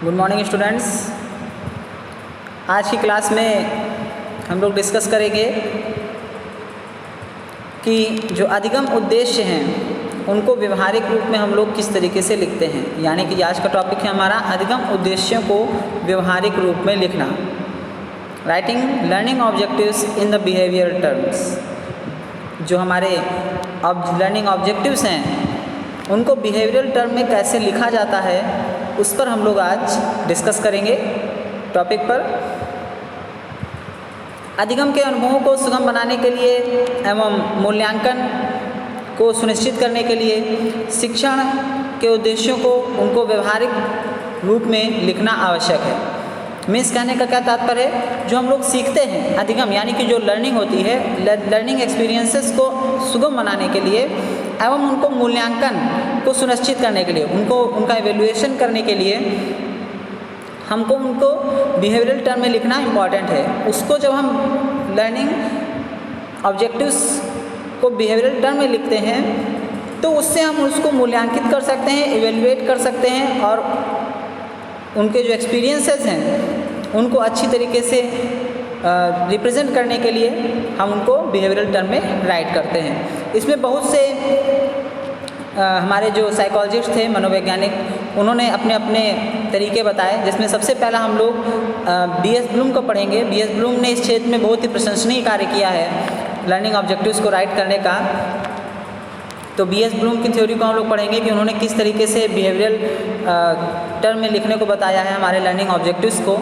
Good morning students. आज की class में हम लोग डिस्कस करेंगे कि जो अधिगम उद्देश्य हैं उनको व्यवहारिक रूप में हम लोग किस तरीके से लिखते हैं। यानी कि आज का टॉपिक है हमारा अधिगम उद्देश्यों को व्यवहारिक रूप में लिखना। Writing learning objectives in the behaviour terms. जो हमारे लर्निंग ऑब्जेक्टिव्स हैं उनको बिहेवियरल टर्म में कैसे लिखा जाता है उस पर हम लोग आज डिस्कस करेंगे टॉपिक पर। अधिगम के अनुभवों को सुगम बनाने के लिए एवं मूल्यांकन को सुनिश्चित करने के लिए शिक्षण के उद्देश्यों को उनको व्यवहारिक रूप में लिखना आवश्यक है। मीन्स कहने का क्या तात्पर्य है, जो हम लोग सीखते हैं अधिगम यानी कि जो लर्निंग होती है, लर्निंग एक्सपीरियंसेस को सुगम बनाने के लिए एवं उनको मूल्यांकन को सुनिश्चित करने के लिए, उनका एवेल्युएशन करने के लिए हमको उनको बिहेवियरल टर्म में लिखना इम्पॉर्टेंट है। उसको जब हम लर्निंग ऑब्जेक्टिव्स को बिहेवियरल टर्म में लिखते हैं तो उससे हम उसको मूल्यांकित कर सकते हैं, इवेल्युएट कर सकते हैं और उनके जो एक्सपीरियंसेस हैं उनको अच्छी तरीके से रिप्रेजेंट करने के लिए हम उनको बिहेवियरल टर्म में राइट करते हैं। इसमें बहुत से हमारे जो साइकोलॉजिस्ट थे, मनोवैज्ञानिक, उन्होंने अपने अपने तरीके बताए, जिसमें सबसे पहला हम लोग B.S. ब्लूम को पढ़ेंगे। B.S. ब्लूम ने इस क्षेत्र में बहुत ही प्रशंसनीय कार्य किया है लर्निंग ऑब्जेक्टिव्स को राइट करने का। तो B.S. ब्लूम की थ्योरी को हम लोग पढ़ेंगे कि उन्होंने किस तरीके से बिहेवियरल टर्म में लिखने को बताया है हमारे लर्निंग ऑब्जेक्टिव्स को,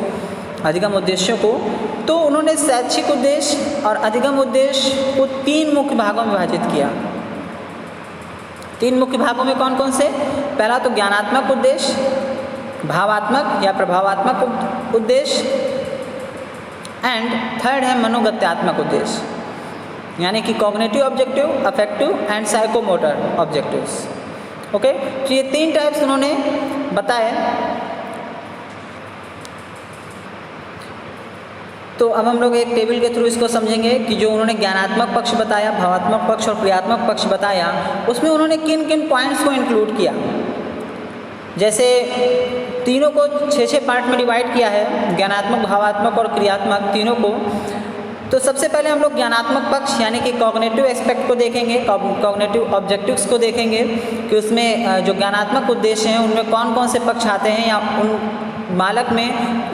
अधिगम उद्देश्यों को। तो उन्होंने शैक्षिक उद्देश्य और अधिगम उद्देश्य को 3 मुख्य भागों में विभाजित किया। 3 मुख्य भागों में कौन कौन से? पहला तो ज्ञानात्मक उद्देश्य, भावात्मक या प्रभावात्मक उद्देश्य एंड थर्ड है मनोगत्यात्मक उद्देश्य, यानी कि cognitive objective, affective and psychomotor objectives. Okay, तो ये 3 टाइप्स उन्होंने बताए। तो अब हम लोग एक टेबल के थ्रू इसको समझेंगे कि जो उन्होंने ज्ञानात्मक पक्ष बताया, भावात्मक पक्ष और क्रियात्मक पक्ष बताया, उसमें उन्होंने किन किन पॉइंट्स को इंक्लूड किया। जैसे तीनों को 6-6 पार्ट में डिवाइड किया है, ज्ञानात्मक, भावात्मक और क्रियात्मक तीनों को। तो सबसे पहले हम लोग ज्ञानात्मक पक्ष यानी कि कॉग्निटिव एस्पेक्ट को देखेंगे, कॉग्निटिव ऑब्जेक्टिव्स को देखेंगे कि उसमें जो ज्ञानात्मक उद्देश्य हैं उनमें कौन कौन से पक्ष आते हैं या उन बालक में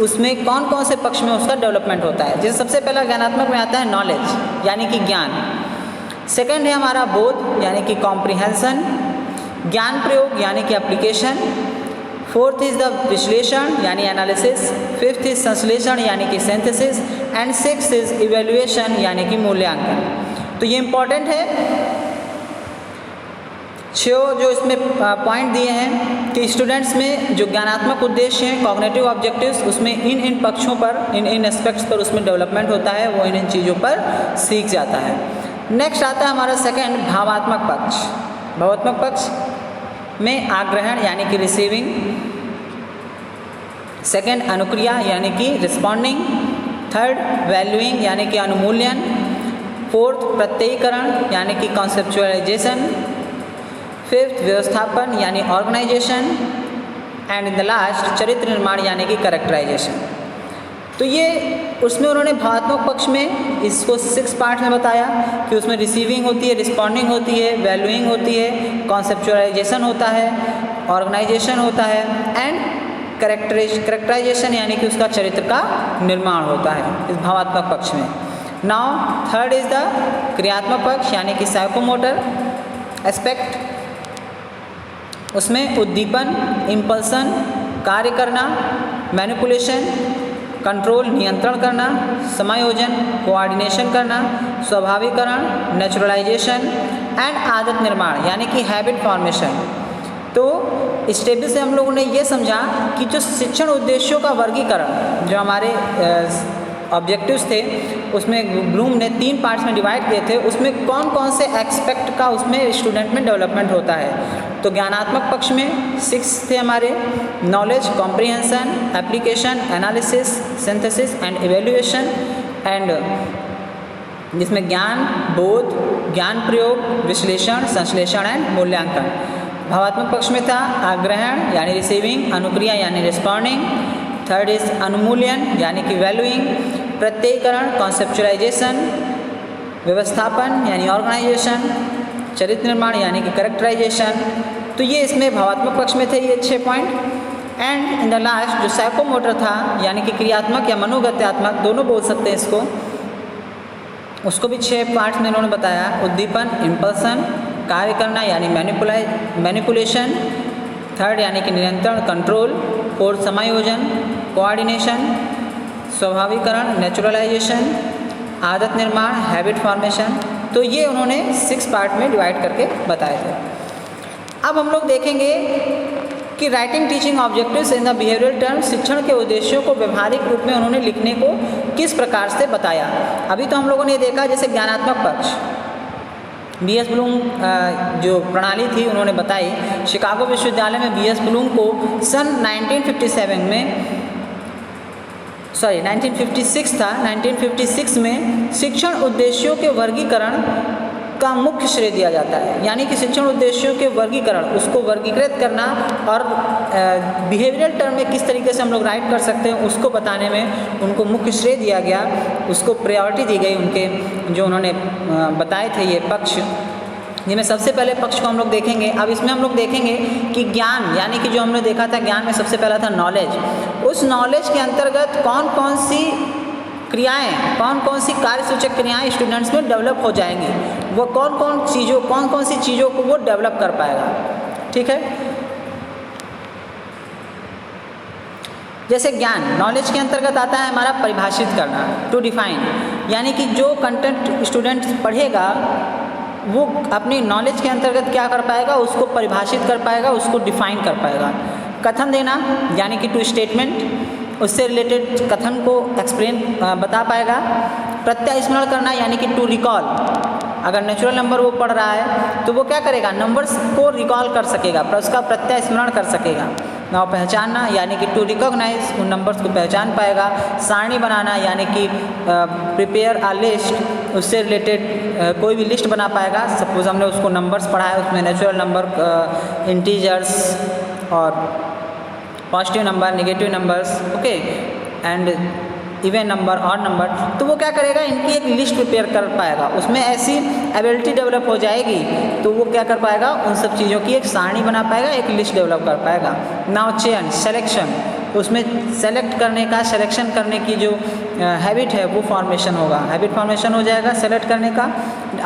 उसमें कौन कौन से पक्ष में उसका डेवलपमेंट होता है। जैसे सबसे पहला ज्ञानात्मक में आता है नॉलेज यानी कि ज्ञान। सेकंड है हमारा बोध यानी कि कॉम्प्रिहेंशन, ज्ञान प्रयोग यानी कि एप्लीकेशन। फोर्थ इज द विश्लेषण यानी एनालिसिस। फिफ्थ इज संश्लेषण यानी कि synthesis and sixth is evaluation यानी कि मूल्यांकन। तो ये इम्पॉर्टेंट है। 6 जो इसमें पॉइंट दिए हैं कि स्टूडेंट्स में जो ज्ञानात्मक उद्देश्य हैं, कॉग्निटिव ऑब्जेक्टिव्स, उसमें इन पक्षों पर, इन एस्पेक्ट्स पर उसमें डेवलपमेंट होता है, वो इन चीज़ों पर सीख जाता है। नेक्स्ट आता है हमारा सेकंड भावात्मक पक्ष। भावात्मक पक्ष में आग्रहण यानी कि रिसीविंग, सेकंड अनुक्रिया यानी कि रिस्पॉन्डिंग, थर्ड वैल्यूइंग यानी कि अनुमूल्यन, फोर्थ प्रत्ययीकरण यानी कि कॉन्सेप्चुअलाइजेशन, फिफ्थ व्यवस्थापन यानी organization and in the last चरित्र निर्माण यानी कि कैरेक्टराइजेशन। तो ये उसमें उन्होंने भावात्मक पक्ष में इसको 6 पार्ट में बताया कि उसमें रिसीविंग होती है, रिस्पॉन्डिंग होती है, वैल्यूइंग होती है, कॉन्सेप्चुअलाइजेशन होता है, ऑर्गेनाइजेशन होता है एंड कैरेक्टराइजेशन यानी कि उसका चरित्र का निर्माण होता है इस भावात्मक पक्ष में। नाउ थर्ड इज द क्रियात्मक पक्ष यानी कि साइकोमोटर एस्पेक्ट। उसमें उद्दीपन, इम्पल्सन, कार्य करना, मैनिपुलेशन, कंट्रोल, नियंत्रण करना, समायोजन, कोऑर्डिनेशन करना, स्वाभाविकरण, नेचुरलाइजेशन एंड आदत निर्माण यानी कि हैबिट फॉर्मेशन। तो इस टेबल से हम लोगों ने ये समझा कि जो शिक्षण उद्देश्यों का वर्गीकरण जो हमारे ऑब्जेक्टिव्स थे उसमें ब्लूम ने 3 पार्ट्स में डिवाइड किए थे, उसमें कौन कौन से एस्पेक्ट का उसमें स्टूडेंट में डेवलपमेंट होता है। तो ज्ञानात्मक पक्ष में 6 थे हमारे, knowledge, comprehension, application, analysis, synthesis and evaluation and जिसमें ज्ञान, बोध, ज्ञान प्रयोग, विश्लेषण, संश्लेषण एंड मूल्यांकन। भावात्मक पक्ष में था आग्रहण यानी रिसीविंग, अनुक्रिया यानी रिस्पॉन्डिंग, थर्ड इज अनुमूल्यन यानी कि वैल्यूइंग, प्रत्ययीकरण कॉन्सेप्चुलाइजेशन, व्यवस्थापन यानी ऑर्गेनाइजेशन, चरित्र निर्माण यानी कि करेक्टराइजेशन। तो ये इसमें भावात्मक पक्ष में थे ये 6 point. And in the last जो साइकोमोटर था यानी कि क्रियात्मक या मनोगत्यात्मक दोनों बोल सकते हैं इसको, उसको भी 6 पार्ट्स में इन्होंने बताया। उद्दीपन इम्पल्सन, कार्य करना यानी मैनिपुलेशन, थर्ड यानी कि नियंत्रण कंट्रोल, फोर्थ समायोजन, कोऑर्डिनेशन, स्वाभाविकरण नेचुरलाइजेशन, आदत निर्माण हैबिट फॉर्मेशन। तो ये उन्होंने 6 पार्ट में डिवाइड करके बताए थे। अब हम लोग देखेंगे कि writing teaching objectives in the behavioural terms, शिक्षण के उद्देश्यों को व्यवहारिक रूप में उन्होंने लिखने को किस प्रकार से बताया। अभी तो हम लोगों ने देखा जैसे ज्ञानात्मक पक्ष, B.S. ब्लूम जो प्रणाली थी उन्होंने बताई। शिकागो विश्वविद्यालय में B.S. ब्लूम को सन 1956 था, 1956 में शिक्षण उद्देश्यों के वर्गीकरण का मुख्य श्रेय दिया जाता है। यानी कि शिक्षण उद्देश्यों के वर्गीकरण, उसको वर्गीकृत करना और बिहेवियरल टर्म में किस तरीके से हम लोग राइट कर सकते हैं उसको बताने में उनको मुख्य श्रेय दिया गया, उसको प्रायोरिटी दी गई उनके जो उन्होंने बताए थे ये पक्ष। जिनमें सबसे पहले पक्ष को हम लोग देखेंगे। अब इसमें हम लोग देखेंगे कि ज्ञान यानी कि जो हमने देखा था ज्ञान में सबसे पहला था नॉलेज। उस नॉलेज के अंतर्गत कौन कौन सी क्रियाएं, कौन कौन सी कार्य सूचक क्रियाएं स्टूडेंट्स में डेवलप हो जाएंगी, वो कौन कौन सी चीज़ों को वो डेवलप कर पाएगा। ठीक है, जैसे ज्ञान नॉलेज के अंतर्गत आता है हमारा परिभाषित करना, टू डिफाइन, यानी कि जो कंटेंट स्टूडेंट पढ़ेगा वो अपनी नॉलेज के अंतर्गत क्या कर पाएगा, उसको परिभाषित कर पाएगा, उसको डिफाइन कर पाएगा। कथन देना यानी कि टू स्टेटमेंट, उससे रिलेटेड कथन को एक्सप्लेन बता पाएगा। प्रत्यय स्मरण करना यानी कि टू रिकॉल, अगर नेचुरल नंबर वो पढ़ रहा है तो वो क्या करेगा, नंबर्स को रिकॉल कर सकेगा, उसका प्रत्यय स्मरण कर सकेगा। नाम पहचानना यानी कि टू रिकॉग्नाइज, उन नंबर्स को पहचान पाएगा। सारणी बनाना यानी कि प्रिपेयर अ लिस्ट, उससे रिलेटेड कोई भी लिस्ट बना पाएगा। सपोज हमने उसको नंबर्स पढ़ा है, उसमें नेचुरल नंबर, इंटीजर्स और positive number, negative numbers, okay, and even number, odd number, तो वो क्या करेगा, इनकी एक लिस्ट प्रिपेयर कर पाएगा। उसमें ऐसी एबिलिटी डेवलप हो जाएगी तो वो क्या कर पाएगा, उन सब चीज़ों की एक सारणी बना पाएगा, एक लिस्ट डेवलप कर पाएगा। नाउ चयन सिलेक्शन, उसमें सेलेक्ट करने का, सिलेक्शन करने की जो हैबिट है वो फॉर्मेशन होगा, हैबिट फॉर्मेशन हो जाएगा सेलेक्ट करने का।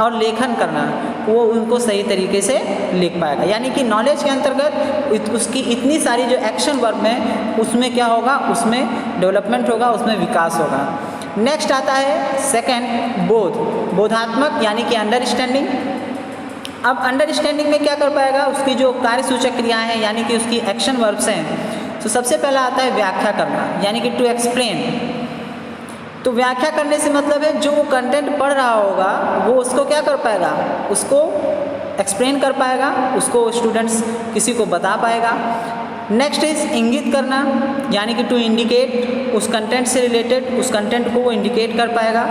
और लेखन करना, वो उनको सही तरीके से लिख पाएगा। यानी कि नॉलेज के अंतर्गत उसकी इतनी सारी जो एक्शन वर्ब में, उसमें क्या होगा, उसमें डेवलपमेंट होगा, उसमें विकास होगा। नेक्स्ट आता है सेकंड बोध, बोधात्मक यानी कि अंडरस्टैंडिंग। अब अंडरस्टैंडिंग में क्या कर पाएगा, उसकी जो कार्य सूचक क्रियाएँ हैं यानी कि उसकी एक्शन वर्ब्स हैं। तो सबसे पहला आता है व्याख्या करना यानी कि टू एक्सप्लेन। तो व्याख्या करने से मतलब है जो वो कंटेंट पढ़ रहा होगा वो उसको क्या कर पाएगा, उसको एक्सप्लेन कर पाएगा, उसको स्टूडेंट्स किसी को बता पाएगा। नेक्स्ट इज इंगित करना यानी कि टू इंडिकेट, उस कंटेंट से रिलेटेड उस कंटेंट को वो इंडिकेट कर पाएगा।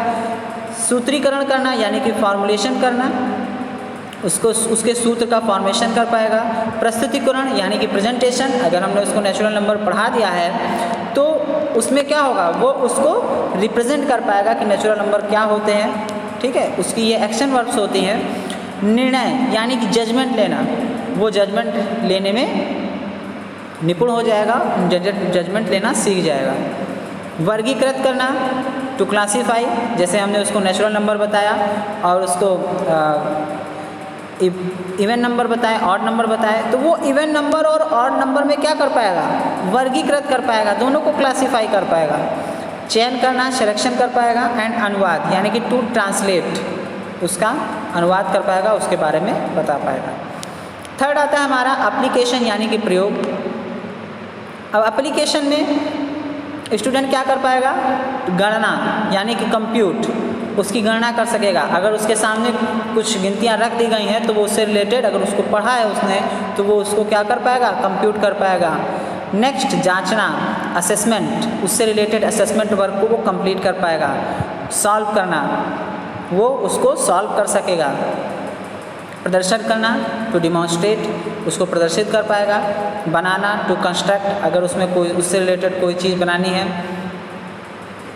सूत्रीकरण करना यानी कि फॉर्मुलेशन करना, उसको उसके सूत्र का फॉर्मेशन कर पाएगा। प्रस्तुतिकरण यानी कि प्रेजेंटेशन, अगर हमने उसको नेचुरल नंबर पढ़ा दिया है तो उसमें क्या होगा, वो उसको रिप्रेजेंट कर पाएगा कि नेचुरल नंबर क्या होते हैं। ठीक है, उसकी ये एक्शन वर्ब्स होती हैं। निर्णय यानी कि जजमेंट लेना, वो जजमेंट लेने में निपुण हो जाएगा, जजमेंट लेना सीख जाएगा। वर्गीकृत करना, टू क्लासीफाई, जैसे हमने उसको नेचुरल नंबर बताया और उसको इवन नंबर बताए, ऑड नंबर बताए, तो वो इवन नंबर और ऑड नंबर में क्या कर पाएगा, वर्गीकृत कर पाएगा, दोनों को क्लासीफाई कर पाएगा। चयन करना, सिलेक्शन कर पाएगा। एंड अनुवाद यानी कि टू ट्रांसलेट, उसका अनुवाद कर पाएगा, उसके बारे में बता पाएगा। थर्ड आता है हमारा एप्लीकेशन यानी कि प्रयोग। अब एप्लीकेशन में स्टूडेंट क्या कर पाएगा, गणना यानी कि कंप्यूट, उसकी गणना कर सकेगा। अगर उसके सामने कुछ गिनतियाँ रख दी गई हैं तो वो उससे रिलेटेड, अगर उसको पढ़ा है उसने तो वो उसको क्या कर पाएगा, कंप्यूट कर पाएगा। नेक्स्ट जांचना, असेसमेंट, उससे रिलेटेड असेसमेंट वर्क को वो कंप्लीट कर पाएगा। सॉल्व करना, वो उसको सॉल्व कर सकेगा। प्रदर्शन करना, टू डिमॉन्स्ट्रेट, उसको प्रदर्शित कर पाएगा। बनाना, टू कंस्ट्रक्ट, अगर उसमें कोई उससे रिलेटेड कोई चीज़ बनानी है,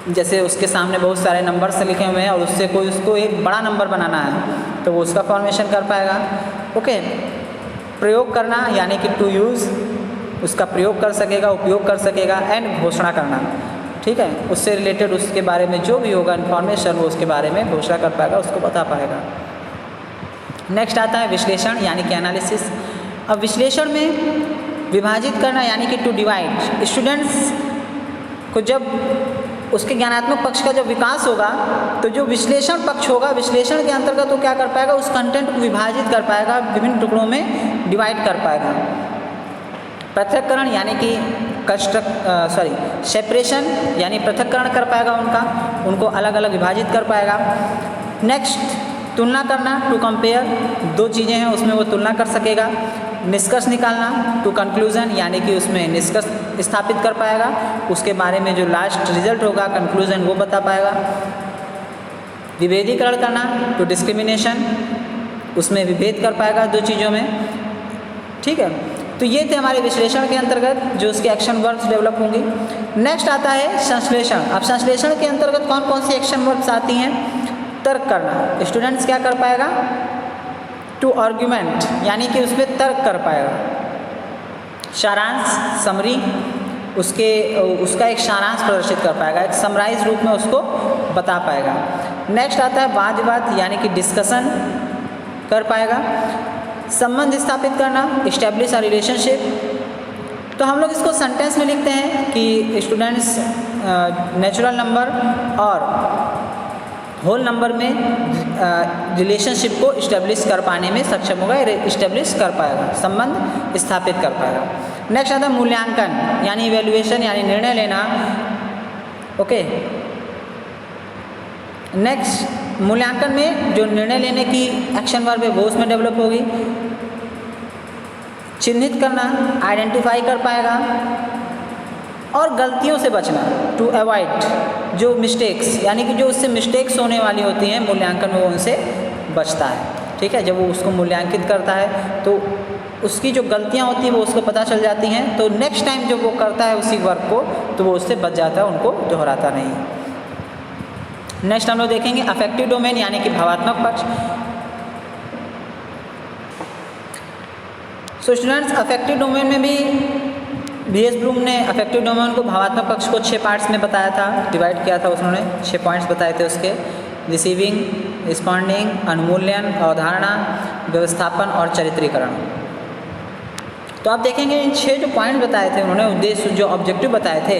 जैसे उसके सामने बहुत सारे नंबर्स लिखे हुए हैं और उससे कोई उसको एक बड़ा नंबर बनाना है तो वो उसका फॉर्मेशन कर पाएगा। ओके, प्रयोग करना यानी कि टू यूज़, उसका प्रयोग कर सकेगा, उपयोग कर सकेगा। एंड घोषणा करना, ठीक है, उससे रिलेटेड उसके बारे में जो भी होगा इन्फॉर्मेशन वो उसके बारे में घोषणा कर पाएगा, उसको बता पाएगा। नेक्स्ट आता है विश्लेषण यानी कि एनालिसिस। अब विश्लेषण में विभाजित करना यानी कि टू डिवाइड। स्टूडेंट्स को जब उसके ज्ञानात्मक पक्ष का जब विकास होगा तो जो विश्लेषण पक्ष होगा, विश्लेषण के अंतर्गत वो क्या कर पाएगा, उस कंटेंट को विभाजित कर पाएगा, विभिन्न टुकड़ों में डिवाइड कर पाएगा। पृथक्करण यानी कि सेपरेशन यानी पृथक्करण कर पाएगा, उनको अलग अलग विभाजित कर पाएगा। नेक्स्ट, तुलना करना, टू कंपेयर, दो चीज़ें हैं उसमें वो तुलना कर सकेगा। निष्कर्ष निकालना, टू कंक्लूजन यानी कि उसमें निष्कर्ष स्थापित कर पाएगा, उसके बारे में जो लास्ट रिजल्ट होगा कंक्लूजन वो बता पाएगा। विभेदीकरण करना, टू डिस्क्रिमिनेशन, उसमें विभेद कर पाएगा दो चीज़ों में, ठीक है। तो ये थे हमारे विश्लेषण के अंतर्गत जो उसके एक्शन वर्ब्स डेवलप होंगी। नेक्स्ट आता है संश्लेषण। अब संश्लेषण के अंतर्गत कौन कौन सी एक्शन वर्ब्स आती हैं? तर्क करना, स्टूडेंट्स क्या कर पाएगा, टू आर्ग्यूमेंट यानी कि उसमें तर्क कर पाएगा। सारांश, समरी, उसका एक सारांश प्रदर्शित कर पाएगा, एक समराइज रूप में उसको बता पाएगा। नेक्स्ट आता है वाद विवाद यानी कि डिस्कशन कर पाएगा। संबंध स्थापित करना, इस्टेब्लिश अ रिलेशनशिप। तो हम लोग इसको सेंटेंस में लिखते हैं कि स्टूडेंट्स नेचुरल नंबर और होल नंबर में रिलेशनशिप को इस्टेब्लिश कर पाने में सक्षम होगा, इस्टेब्लिश कर पाएगा, संबंध स्थापित कर पाएगा। नेक्स्ट आता है मूल्यांकन यानी इवेल्युएशन यानी निर्णय लेना। ओके, नेक्स्ट मूल्यांकन में जो निर्णय लेने की एक्शन वर्ब है वो उसमें डेवलप होगी। चिन्हित करना, आइडेंटिफाई कर पाएगा। और गलतियों से बचना, टू अवॉइड, जो मिस्टेक्स यानी कि जो उससे मिस्टेक्स होने वाली होती हैं मूल्यांकन में वो उनसे बचता है, ठीक है। जब वो उसको मूल्यांकित करता है तो उसकी जो गलतियां होती हैं वो उसको पता चल जाती हैं, तो नेक्स्ट टाइम जब वो करता है उसी वर्क को तो वो उससे बच जाता है, उनको दोहराता नहीं। नेक्स्ट हम लोग देखेंगे अफेक्टिव डोमेन यानी कि भावात्मक पक्ष। सो स्टूडेंट्स, अफेक्टिव डोमेन में भी बीएस ब्लूम ने अफेक्टिव डोमेन को भावात्मक पक्ष को 6 पार्ट्स में बताया था, डिवाइड किया था उन्होंने, 6 पॉइंट्स बताए थे उसके। रिसीविंग, रिस्पॉन्डिंग, अनुमूल्यन, अवधारणा, व्यवस्थापन और चरित्रीकरण। तो आप देखेंगे इन 6 जो पॉइंट बताए थे उन्होंने, उद्देश्य जो ऑब्जेक्टिव बताए थे,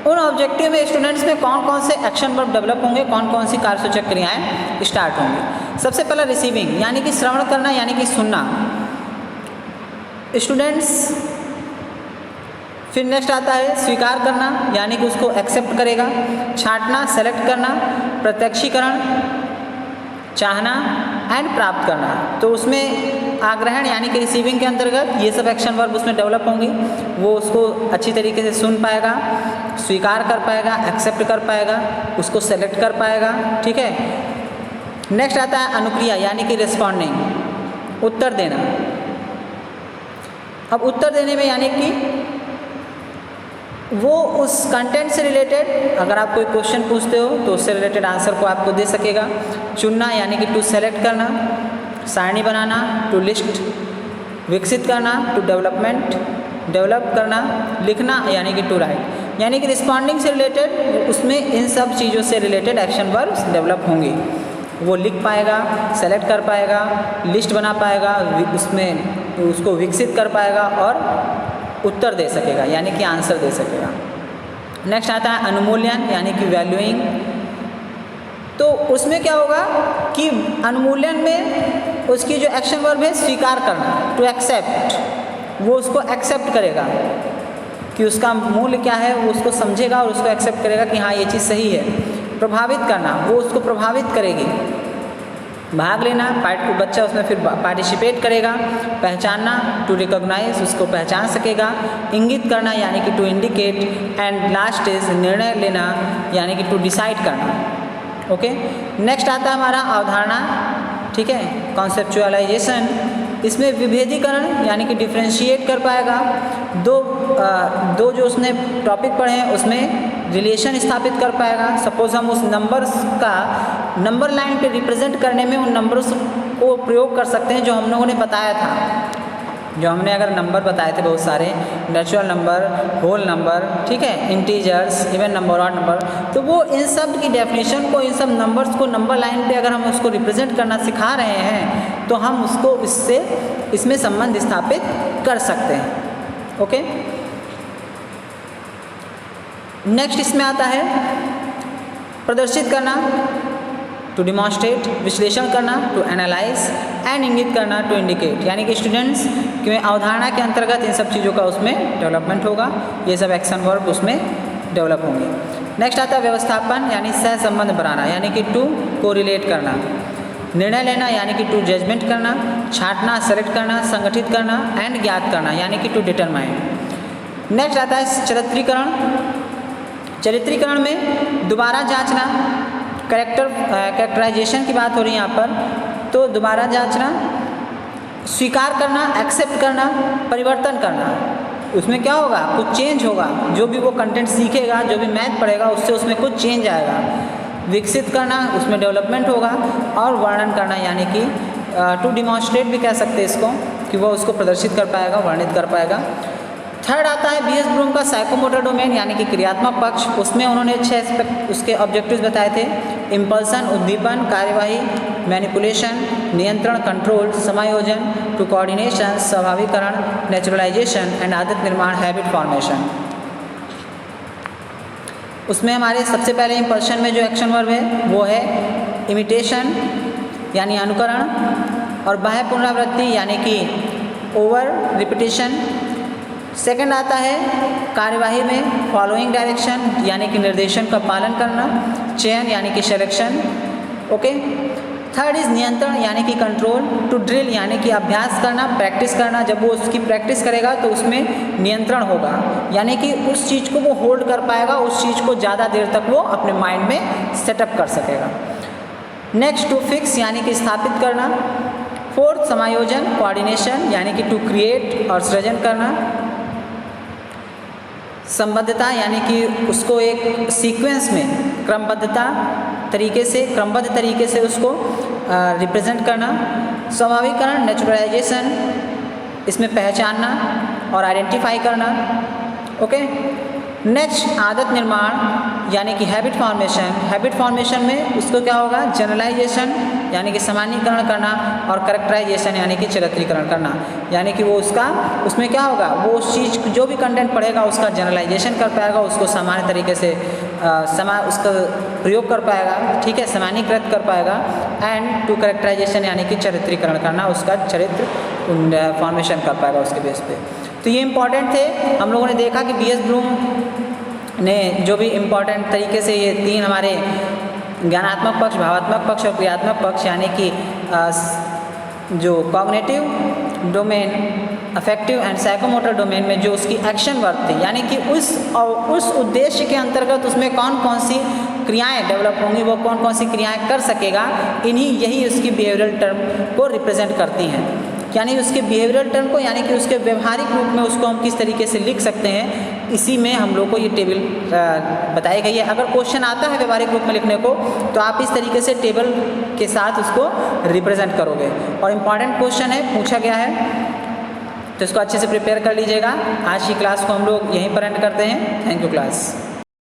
उन ऑब्जेक्टिव में स्टूडेंट्स में कौन कौन से एक्शन वर्ब डेवलप होंगे, कौन कौन सी कार्यसूचक क्रियाएं स्टार्ट होंगी। सबसे पहला रिसीविंग यानी कि श्रवण करना यानी कि सुनना, स्टूडेंट्स। फिर नेक्स्ट आता है स्वीकार करना यानी कि उसको एक्सेप्ट करेगा। छांटना, सेलेक्ट करना, प्रत्यक्षीकरण, चाहना एंड प्राप्त करना। तो उसमें आग्रहण यानी कि रिसीविंग के अंतर्गत ये सब एक्शन वर्ब उसमें डेवलप होंगी। वो उसको अच्छी तरीके से सुन पाएगा, स्वीकार कर पाएगा, एक्सेप्ट कर पाएगा, उसको सेलेक्ट कर पाएगा, ठीक है। नेक्स्ट आता है अनुक्रिया यानी कि रिस्पॉन्डिंग, उत्तर देना। अब उत्तर देने में यानी कि वो उस कंटेंट से रिलेटेड अगर आप कोई क्वेश्चन पूछते हो तो उससे रिलेटेड आंसर को आपको दे सकेगा। चुनना यानी कि टू सेलेक्ट करना, सारणी बनाना, टू लिस्ट, विकसित करना, टू डेवलप करना, लिखना यानी कि टू राइट। यानी कि रिस्पॉन्डिंग से रिलेटेड उसमें इन सब चीज़ों से रिलेटेड एक्शन वर्ब्स डेवलप होंगी। वो लिख पाएगा, सेलेक्ट कर पाएगा, लिस्ट बना पाएगा, उसमें उसको विकसित कर पाएगा और उत्तर दे सकेगा यानी कि आंसर दे सकेगा। नेक्स्ट आता है अनुमूल्यन यानी कि वैल्यूइंग। तो उसमें क्या होगा कि अनुमूल्यन में उसकी जो एक्शन वर्ब है स्वीकार करना, टू एक्सेप्ट, वो उसको एक्सेप्ट करेगा कि उसका मूल्य क्या है, वो उसको समझेगा और उसको एक्सेप्ट करेगा कि हाँ ये चीज़ सही है। प्रभावित करना, वो उसको प्रभावित करेगी। भाग लेना, बच्चा उसमें फिर पार्टिसिपेट करेगा। पहचानना, टू रिकॉग्नाइज, उसको पहचान सकेगा। इंगित करना यानी कि to indicate. And last is निर्णय लेना यानी कि टू डिसाइड करना। ओके, नेक्स्ट आता है हमारा अवधारणा, ठीक है, कॉन्सेप्चुअलाइजेशन इसमें विभेदीकरण यानी कि डिफ्रेंशिएट कर पाएगा। दो जो उसने टॉपिक पढ़े हैं उसमें रिलेशन स्थापित कर पाएगा। सपोज हम उस नंबर्स का नंबर लाइन पे रिप्रेजेंट करने में उन नंबर्स को प्रयोग कर सकते हैं जो हम लोगों ने बताया था, जो हमने अगर नंबर बताए थे बहुत सारे, नेचुरल नंबर, होल नंबर, ठीक है, integers, even number, odd number, तो वो इन सब की डेफिनेशन को, इन सब नंबर्स को नंबर लाइन पे अगर हम उसको रिप्रेजेंट करना सिखा रहे हैं तो हम उसको इसमें संबंध स्थापित कर सकते हैं। ओके, नेक्स्ट इसमें आता है प्रदर्शित करना, टू डिमॉन्स्ट्रेट, विश्लेषण करना, टू एनालाइज, एंड इंगित करना, टू इंडिकेट, यानी कि स्टूडेंट्स की अवधारणा के अंतर्गत इन सब चीज़ों का उसमें डेवलपमेंट होगा। ये सब एक्शन वर्ब उसमें डेवलप होंगे। नेक्स्ट आता है व्यवस्थापन यानी सह संबंध बनाना, यानी कि टू कोरिलेट करना, निर्णय लेना यानी कि टू जजमेंट करना, छांटना, सेलेक्ट करना, संगठित करना, एंड ज्ञात करना यानी कि टू डिटरमाइन। नेक्स्ट आता है चरित्रीकरण। चरित्रीकरण में दोबारा जांचना, कैरेक्टराइजेशन की बात हो रही है यहाँ पर, तो दोबारा जांचना, स्वीकार करना, एक्सेप्ट करना, परिवर्तन करना। उसमें क्या होगा, कुछ चेंज होगा, जो भी वो कंटेंट सीखेगा, जो भी मैथ पढ़ेगा उससे उसमें कुछ चेंज आएगा। विकसित करना, उसमें डेवलपमेंट होगा, और वर्णन करना यानी कि टू डिमॉन्स्ट्रेट भी कह सकते हैं इसको, कि वो उसको प्रदर्शित कर पाएगा, वर्णित कर पाएगा। थर्ड आता है बी एस ब्लूम का साइकोमोटर डोमेन यानी कि क्रियात्मक पक्ष। उसमें उन्होंने 6 एस्पेक्ट उसके ऑब्जेक्टिव्स बताए थे, इम्पल्सन, उद्दीपन, कार्यवाही, मैनिपुलेशन, नियंत्रण, कंट्रोल, समायोजन, टू कोऑर्डिनेशन, स्वाभाविकरण, नेचुरलाइजेशन, एंड आदत निर्माण, हैबिट फॉर्मेशन। उसमें हमारे सबसे पहले इम्पल्शन में जो एक्शन वर्ब है वो है इमिटेशन यानी अनुकरण, और बाह्य पुनरावृत्ति यानी कि ओवर रिपीटिशन। सेकंड आता है कार्यवाही में फॉलोइंग डायरेक्शन यानी कि निर्देशन का पालन करना, चयन यानी कि सिलेक्शन। ओके, थर्ड इज नियंत्रण यानी कि कंट्रोल, टू ड्रिल यानी कि अभ्यास करना, प्रैक्टिस करना। जब वो उसकी प्रैक्टिस करेगा तो उसमें नियंत्रण होगा, यानी कि उस चीज़ को वो होल्ड कर पाएगा, उस चीज़ को ज़्यादा देर तक वो अपने माइंड में सेटअप कर सकेगा। नेक्स्ट टू फिक्स यानी कि स्थापित करना। फोर्थ समायोजन, कोऑर्डिनेशन यानी कि टू क्रिएट और सृजन करना। संबद्धता यानी कि उसको एक सीक्वेंस में क्रमबद्ध तरीके से उसको रिप्रेजेंट करना। स्वाभाविकरण, नेचुरलाइजेशन, इसमें पहचानना और आइडेंटिफाई करना। ओके, नेक्स्ट आदत निर्माण यानी कि हैबिट फॉर्मेशन। हैबिट फॉर्मेशन में उसको क्या होगा, जनरलाइजेशन यानी कि सामान्यीकरण करना, और कैरेक्टराइजेशन यानी कि चरित्रीकरण करना, यानी कि वो उसमें क्या होगा, वो उस चीज़ जो भी कंटेंट पढ़ेगा उसका जनरलाइजेशन कर पाएगा, उसको सामान्य तरीके से उसका प्रयोग कर पाएगा, ठीक है, सामान्यीकृत कर पाएगा। एंड टू कैरेक्टराइजेशन यानी कि चरित्रीकरण करना, उसका चरित्र फॉर्मेशन कर पाएगा उसके बेस पे। तो ये इम्पॉर्टेंट थे। हम लोगों ने देखा कि बी एस ब्लूम ने जो भी इम्पॉर्टेंट तरीके से ये 3 हमारे ज्ञानात्मक पक्ष, भावात्मक पक्ष और क्रियात्मक पक्ष यानी कि जो cognitive domain, affective and psychomotor domain में जो उसकी एक्शन वर्ब थी, यानी कि उस उद्देश्य के अंतर्गत उसमें कौन कौन सी क्रियाएं डेवलप होंगी, वो कौन कौन सी क्रियाएं कर सकेगा, यही उसकी बिहेवियरल टर्म को रिप्रेजेंट करती हैं। यानी उसके बिहेवियरल टर्म को, यानी कि उसके व्यवहारिक रूप में उसको हम किस तरीके से लिख सकते हैं, इसी में हम लोग को ये टेबल बताई गई है। अगर क्वेश्चन आता है व्यवहारिक रूप में लिखने को तो आप इस तरीके से टेबल के साथ उसको रिप्रेजेंट करोगे, और इम्पॉर्टेंट क्वेश्चन है, पूछा गया है, तो इसको अच्छे से प्रिपेयर कर लीजिएगा। आज की क्लास को हम लोग यहीं पर एंड करते हैं। Thank you class.